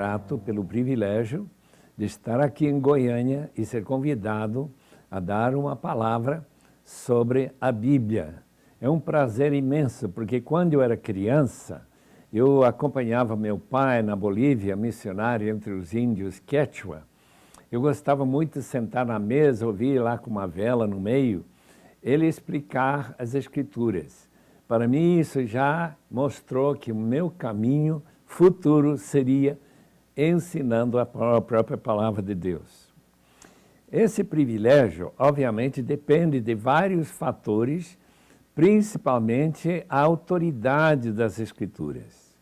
grato pelo privilégio de estar aqui em Goiânia e ser convidado a dar uma palavra sobre a Bíblia. É um prazer imenso, porque quando eu era criança, eu acompanhava meu pai na Bolívia, missionário entre os índios Quechua. Eu gostava muito de sentar na mesa, ouvir lá com uma vela no meio, ele explicar as Escrituras. Para mim, isso já mostrou que o meu caminho futuro seria ensinando a própria palavra de Deus. Esse privilégio, obviamente, depende de vários fatores, principalmente a autoridade das Escrituras.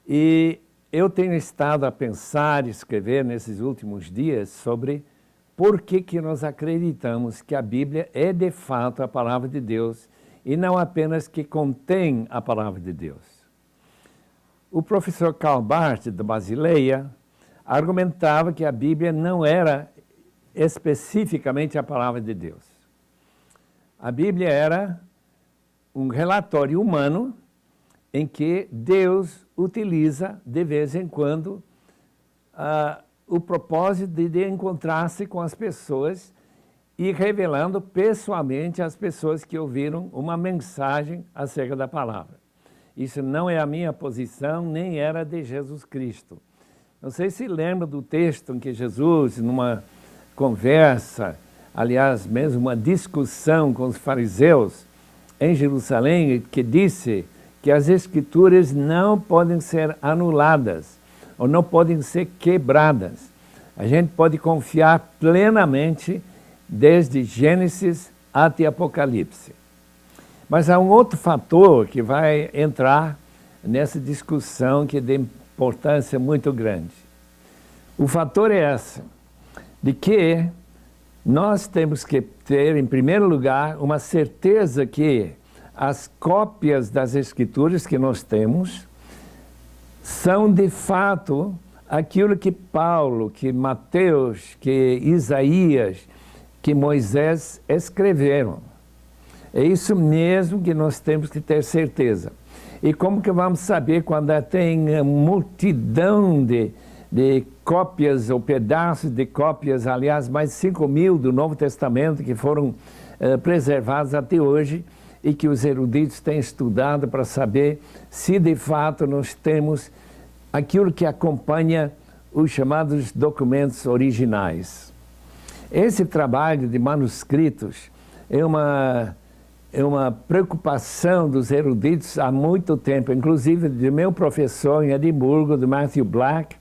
E eu tenho estado a pensar e escrever nesses últimos dias sobre por que nós acreditamos que a Bíblia é de fato a palavra de Deus e não apenas que contém a palavra de Deus. O professor Karl Barth, da Basileia, argumentava que a Bíblia não era especificamente a palavra de Deus. A Bíblia era um relatório humano em que Deus utiliza, de vez em quando, o propósito de encontrar-se com as pessoas e revelando pessoalmente às pessoas que ouviram uma mensagem acerca da palavra. Isso não é a minha posição, nem era de Jesus Cristo. Não sei se lembra do texto em que Jesus, numa conversa, aliás, mesmo uma discussão com os fariseus em Jerusalém, que disse que as Escrituras não podem ser anuladas ou não podem ser quebradas. A gente pode confiar plenamente desde Gênesis até Apocalipse. Mas há um outro fator que vai entrar nessa discussão que é de importância muito grande. O fator é esse, de que nós temos que ter, em primeiro lugar, uma certeza que as cópias das Escrituras que nós temos são, de fato, aquilo que Paulo, que Mateus, que Isaías, que Moisés escreveram. É isso mesmo que nós temos que ter certeza. E como que vamos saber quando tem multidão de cópias ou pedaços de cópias, aliás, mais de 5.000 do Novo Testamento que foram preservados até hoje e que os eruditos têm estudado para saber se de fato nós temos aquilo que acompanha os chamados documentos originais. Esse trabalho de manuscritos é uma preocupação dos eruditos há muito tempo, inclusive de meu professor em Edimburgo, do Matthew Black,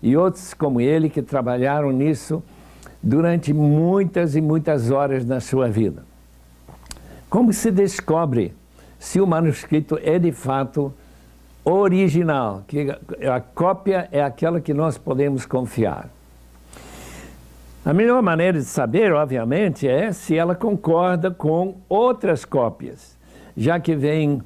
e outros como ele que trabalharam nisso durante muitas e muitas horas na sua vida. Como se descobre se o manuscrito é de fato original, que a cópia é aquela que nós podemos confiar? A melhor maneira de saber, obviamente, é se ela concorda com outras cópias, já que vem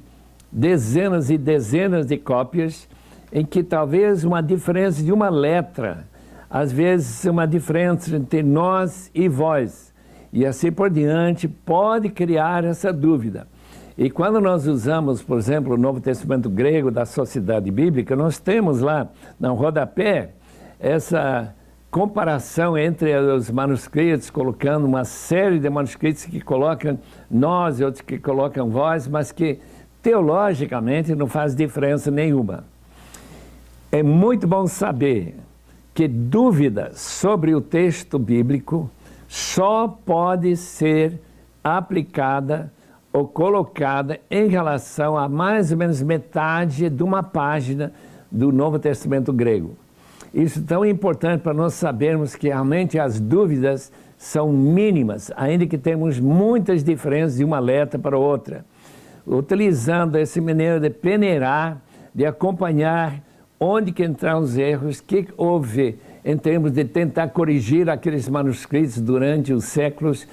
dezenas e dezenas de cópias em que talvez uma diferença de uma letra, às vezes uma diferença entre nós e vós, e assim por diante, pode criar essa dúvida. E quando nós usamos, por exemplo, o Novo Testamento grego da Sociedade Bíblica, nós temos lá no rodapé essa comparação entre os manuscritos, colocando uma série de manuscritos que colocam nós e outros que colocam vós, mas que teologicamente não faz diferença nenhuma. É muito bom saber que dúvida sobre o texto bíblico só pode ser aplicada ou colocada em relação a mais ou menos metade de uma página do Novo Testamento grego. Isso é tão importante para nós sabermos que realmente as dúvidas são mínimas, ainda que temos muitas diferenças de uma letra para outra. Utilizando essa maneira de peneirar, de acompanhar onde que entram os erros, o que houve em termos de tentar corrigir aqueles manuscritos durante os séculos,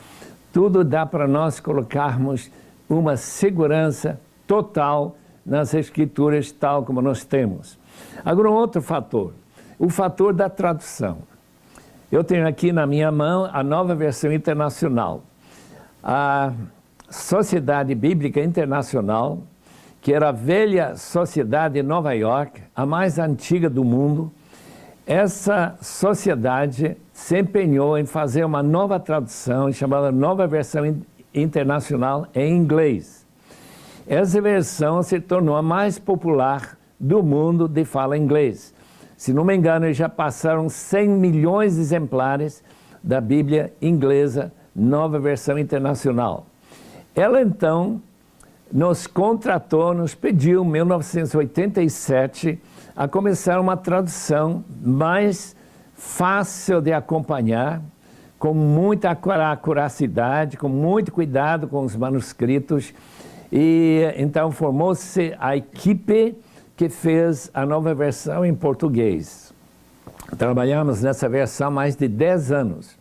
tudo dá para nós colocarmos uma segurança total nas Escrituras, tal como nós temos. Agora, um outro fator. O fator da tradução. Eu tenho aqui na minha mão a Nova Versão Internacional. A Sociedade Bíblica Internacional, que era a velha sociedade de Nova York, a mais antiga do mundo, essa sociedade se empenhou em fazer uma nova tradução chamada Nova Versão Internacional em inglês. Essa versão se tornou a mais popular do mundo de fala inglês. Se não me engano, já passaram 100 milhões de exemplares da Bíblia inglesa, Nova Versão Internacional. Ela, então, nos contratou, nos pediu, em 1987, a começar uma tradução mais fácil de acompanhar, com muita acuracidade, com muito cuidado com os manuscritos. E então formou-se a equipe que fez a nova versão em português. Trabalhamos nessa versão há mais de 10 anos.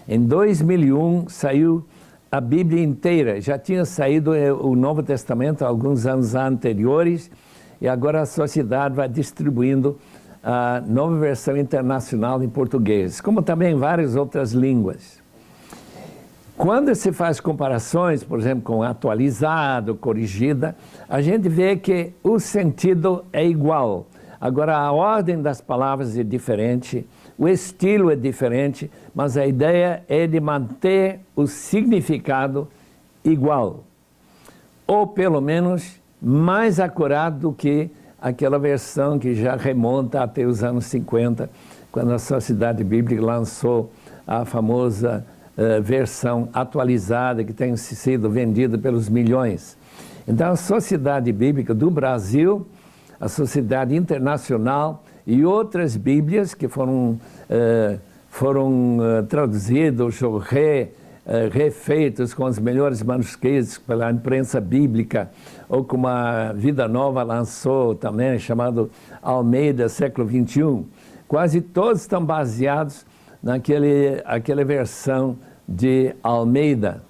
Em 2001 saiu a Bíblia inteira. Já tinha saído o Novo Testamento alguns anos anteriores, e agora a sociedade vai distribuindo a Nova Versão Internacional em português, como também em várias outras línguas. Quando se faz comparações, por exemplo, com atualizado, corrigida, a gente vê que o sentido é igual. Agora, a ordem das palavras é diferente, o estilo é diferente, mas a ideia é de manter o significado igual, ou pelo menos mais acurado do que aquela versão que já remonta até os anos 50, quando a Sociedade Bíblica lançou a famosa versão atualizada que tem sido vendida pelos milhões. Então, a Sociedade Bíblica do Brasil, a Sociedade Internacional e outras Bíblias que foram traduzidos ou refeitos com os melhores manuscritos pela imprensa bíblica, ou como a Vida Nova lançou também, chamado Almeida, século XXI. Quase todos estão baseados naquela versão de Almeida,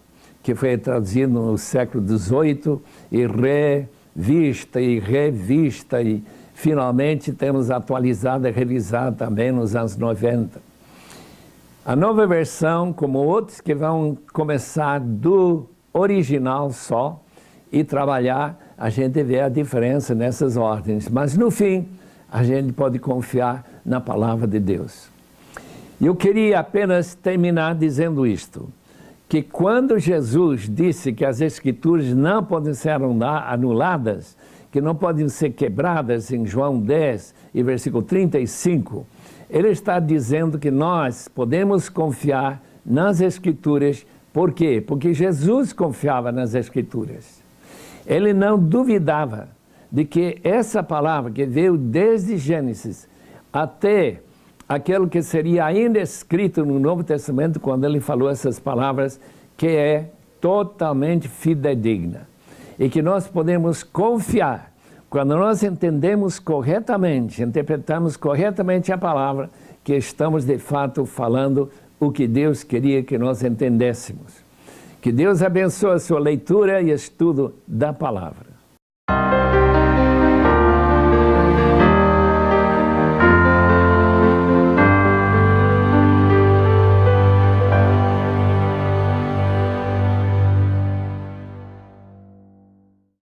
que foi traduzida no século XVIII e revista, e finalmente temos atualizada e revisada também nos anos 90. A nova versão, como outros que vão começar do original só e trabalhar, a gente vê a diferença nessas ordens, mas no fim a gente pode confiar na palavra de Deus. Eu queria apenas terminar dizendo isto, que quando Jesus disse que as Escrituras não podem ser anuladas, que não podem ser quebradas, em João 10 e versículo 35, ele está dizendo que nós podemos confiar nas Escrituras. Por quê? Porque Jesus confiava nas Escrituras. Ele não duvidava de que essa palavra que veio desde Gênesis até aquilo que seria ainda escrito no Novo Testamento, quando ele falou essas palavras, que é totalmente fidedigna. E que nós podemos confiar, quando nós entendemos corretamente, interpretamos corretamente a palavra, que estamos de fato falando o que Deus queria que nós entendêssemos. Que Deus abençoe a sua leitura e estudo da palavra.